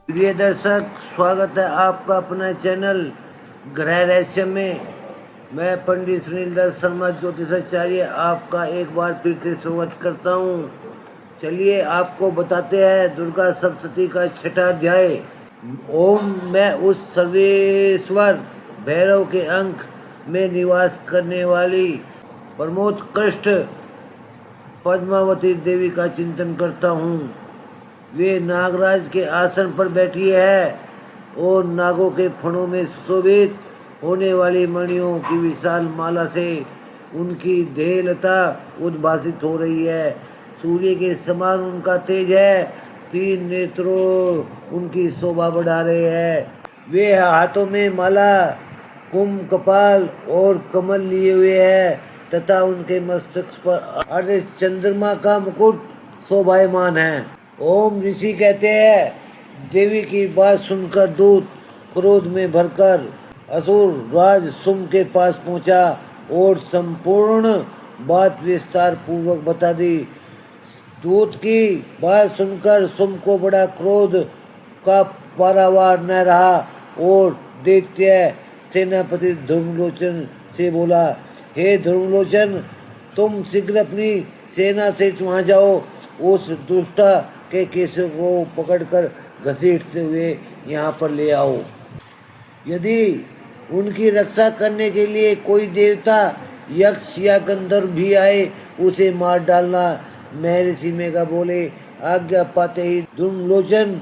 प्रिय दर्शक, स्वागत है आपका अपना चैनल गृह रहस्य में। मैं पंडित सुनील दत्त शर्मा ज्योतिषाचार्य आपका एक बार फिर से स्वागत करता हूँ। चलिए आपको बताते हैं दुर्गा सप्तशती का छठा अध्याय। ओम मैं उस सर्वेश्वर भैरव के अंक में निवास करने वाली परमोत्कृष्ट पद्मावती देवी का चिंतन करता हूँ। वे नागराज के आसन पर बैठी है और नागों के फणों में सुशोभित होने वाली मणियों की विशाल माला से उनकी देहलता उद्भासित हो रही है। सूर्य के समान उनका तेज है। तीन नेत्रों उनकी शोभा बढ़ा रहे हैं। वे हाथों में माला, कुंभ, कपाल और कमल लिए हुए है तथा उनके मस्तक पर अर्ध चंद्रमा का मुकुट शोभायमान है। ओम ऋषि कहते हैं, देवी की बात सुनकर दूत क्रोध में भरकर असुर राज सुम के पास पहुंचा और संपूर्ण बात विस्तार पूर्वक बता दी। दूत की बात सुनकर सुम को बड़ा क्रोध का पारावार न रहा और दैत्य सेनापति ध्रुवलोचन से बोला, हे ध्रुवलोचन, तुम शीघ्र अपनी सेना से वहाँ जाओ। उस दुष्टा के केसों को पकड़कर घसीटते हुए यहाँ पर ले आओ। यदि उनकी रक्षा करने के लिए कोई देवता, यक्ष या गंधर्व भी आए, उसे मार डालना। महर्षि मेघा बोले। आज्ञा पाते ही ध्रुवलोचन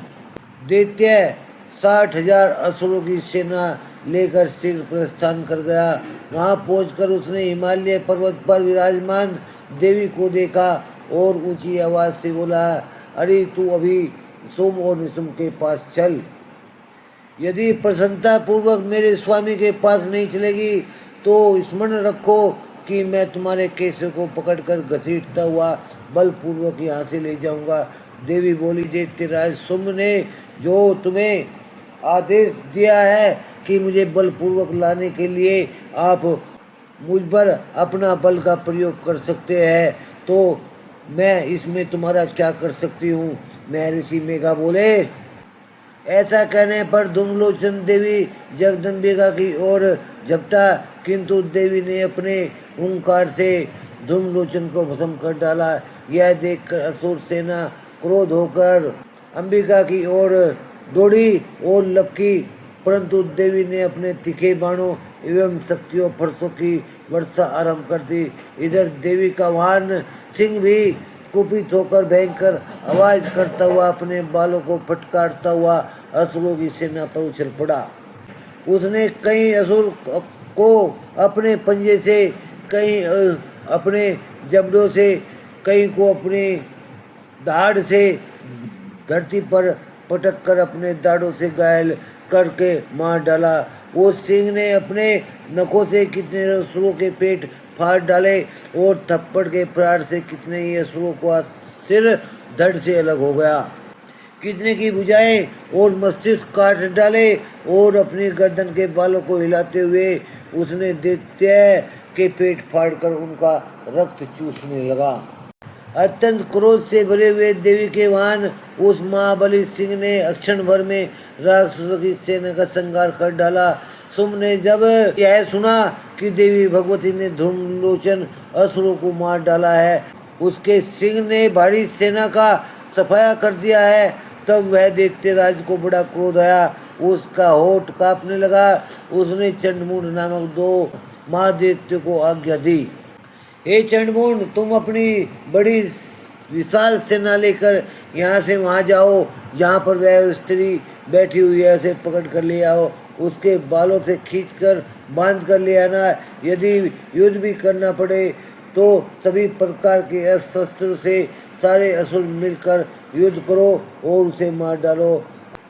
दैत्य 60,000 असुरों की सेना लेकर शीघ्र प्रस्थान कर गया। वहाँ पहुंचकर उसने हिमालय पर्वत पर विराजमान देवी को देखा और ऊंची आवाज से बोला, अरे तू अभी सोम और निशुम के पास चल। यदि प्रसन्नता पूर्वक मेरे स्वामी के पास नहीं चलेगी तो स्मरण रखो कि मैं तुम्हारे केसों को पकड़कर घसीटता हुआ बलपूर्वक यहाँ से ले जाऊंगा। देवी बोली, दैत्यराज सुम ने जो तुम्हें आदेश दिया है कि मुझे बलपूर्वक लाने के लिए आप मुझ पर अपना बल का प्रयोग कर सकते हैं, तो मैं इसमें तुम्हारा क्या कर सकती हूँ। महर्षि मेघा बोले। ऐसा कहने पर ध्रुवलोचन देवी जगदम्बिका की ओर झपटा, किंतु देवी ने अपने ओंकार से ध्रुवलोचन को भस्म कर डाला। यह देखकर असुर सेना क्रोध होकर अंबिका की ओर दौड़ी और लपकी, परंतु देवी ने अपने तीखे बाणों एवं शक्तियों फरसों की वर्षा आरंभ कर दी। इधर देवी का वाहन सिंह भी कुपित होकर भयंकर आवाज करता हुआ अपने बालों को फटकारता हुआ असुरों की सेना पर उछल पड़ा। उसने कई असुर को अपने पंजे से, कई अपने जबड़ों से, कई को अपने दाढ़ से धरती पर पटक कर अपने दाढ़ों से घायल करके मार डाला। वो सिंह ने अपने नखों से कितने असुरों के पेट फाड़ डाले और थप्पड़ के प्रहार से कितने ही असुरों को सिर धड़ से अलग हो गया। कितने की भुजाएं और मस्तिष्क काट डाले और अपनी गर्दन के बालों को हिलाते हुए उसने दैत्य के पेट फाड़कर उनका रक्त चूसने लगा। अत्यंत क्रोध से भरे हुए देवी के वाहन उस महाबली सिंह ने अक्षण भर में राक्षसों की सेना का संहार कर डाला। सुम ने जब यह सुना कि देवी भगवती ने ध्रुवलोचन असुरों को मार डाला है, उसके सिंह ने भारी सेना का सफाया कर दिया है, तब वह दैत्यराज को बड़ा क्रोध आया। उसका होठ कांपने लगा। उसने चंडमुंड नामक 2 महादैत्यों को आज्ञा दी, हे चंडमुंड, तुम अपनी बड़ी विशाल सेना लेकर यहाँ से वहाँ जाओ जहाँ पर वह स्त्री बैठी हुई है, उसे पकड़ कर ले आओ। उसके बालों से खींचकर बांध कर ले आना। यदि युद्ध भी करना पड़े तो सभी प्रकार के अस्त्र से सारे असुर मिलकर युद्ध करो और उसे मार डालो।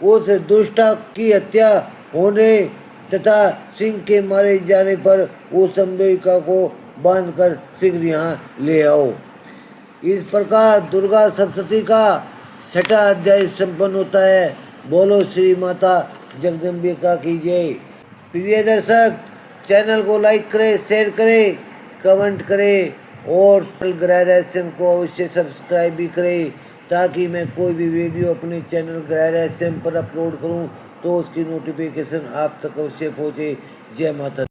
उस दुष्टा की हत्या होने तथा सिंह के मारे जाने पर उस अंबिका को बांधकर शीघ्र यहाँ ले आओ। इस प्रकार दुर्गा सप्तशती का छठा अध्याय संपन्न होता है। बोलो श्री माता जगदम्बिका की जय। प्रिय दर्शक, चैनल को लाइक करें, शेयर करें, कमेंट करें और गृह रहस्य को अवश्य सब्सक्राइब भी करें ताकि मैं कोई भी वीडियो अपने चैनल ग्रह रहस्यम पर अपलोड करूं तो उसकी नोटिफिकेशन आप तक अवश्य पहुंचे। जय माता।